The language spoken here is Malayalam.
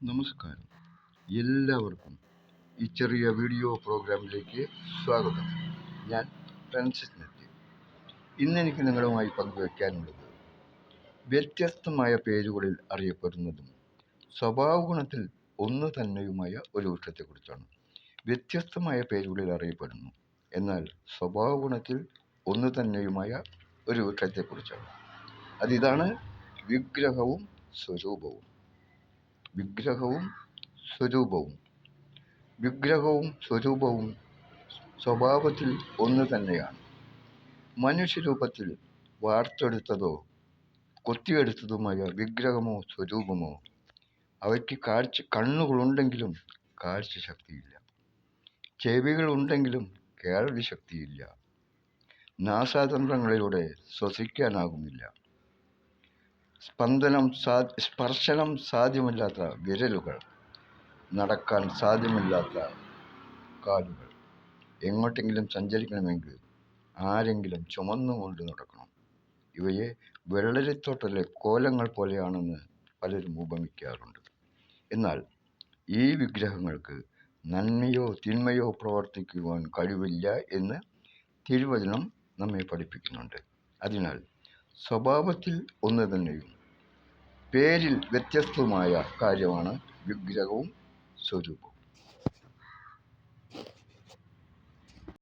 നമസ്കാരം. എല്ലാവർക്കും ഈ ചെറിയ വീഡിയോ പ്രോഗ്രാമിലേക്ക് സ്വാഗതം. ഞാൻ ഫ്രാൻസിസ് നെറ്റി. ഇന്നെനിക്ക് നിങ്ങളുമായി പങ്കുവയ്ക്കാനുള്ളത് വ്യത്യസ്തമായ പേരുകളിൽ അറിയപ്പെടുന്നതും സ്വഭാവ ഗുണത്തിൽ ഒന്ന് തന്നെയുമായ ഒരു വൃക്ഷത്തെക്കുറിച്ചാണ്. വ്യത്യസ്തമായ പേരുകളിൽ അറിയപ്പെടുന്നു, എന്നാൽ സ്വഭാവ ഗുണത്തിൽ ഒന്ന് തന്നെയുമായ ഒരു വൃക്ഷത്തെക്കുറിച്ചാണ്. അതിതാണ് വിഗ്രഹവും സ്വരൂപവും. വിഗ്രഹവും സ്വരൂപവും വിഗ്രഹവും സ്വരൂപവും സ്വഭാവത്തിൽ ഒന്ന് തന്നെയാണ്. മനുഷ്യരൂപത്തിൽ വാർത്തെടുത്തതോ കൊത്തിയെടുത്തതുമായ വിഗ്രഹമോ സ്വരൂപമോ അവയ്ക്ക് കണ്ണുകളുണ്ടെങ്കിലും കാഴ്ചശക്തിയില്ല, ചെവികളുണ്ടെങ്കിലും കേൾവി ശക്തിയില്ല, നാസാതന്ത്രങ്ങളിലൂടെ ശ്വസിക്കാനാകുന്നില്ല, സ്പർശനം സാധ്യമല്ലാത്ത വിരലുകൾ, നടക്കാൻ സാധ്യമല്ലാത്ത കാലുകൾ. എങ്ങോട്ടെങ്കിലും സഞ്ചരിക്കണമെങ്കിൽ ആരെങ്കിലും ചുമന്നുകൊണ്ട് നടക്കണം. ഇവയെ വെള്ളരിത്തോട്ടിലെ കോലങ്ങൾ പോലെയാണെന്ന് പലരും ഉപമിക്കാറുണ്ട്. എന്നാൽ ഈ വിഗ്രഹങ്ങൾക്ക് നന്മയോ തിന്മയോ പ്രവർത്തിക്കുവാൻ കഴിവില്ല എന്ന് തിരുവചനം നമ്മെ പഠിപ്പിക്കുന്നുണ്ട്. അതിനാൽ സ്വഭാവത്തിൽ ഒന്ന് തന്നെയും പേരിൽ വ്യത്യസ്തവുമായ കാര്യമാണ് വിഗ്രഹവും സ്വരൂപവും.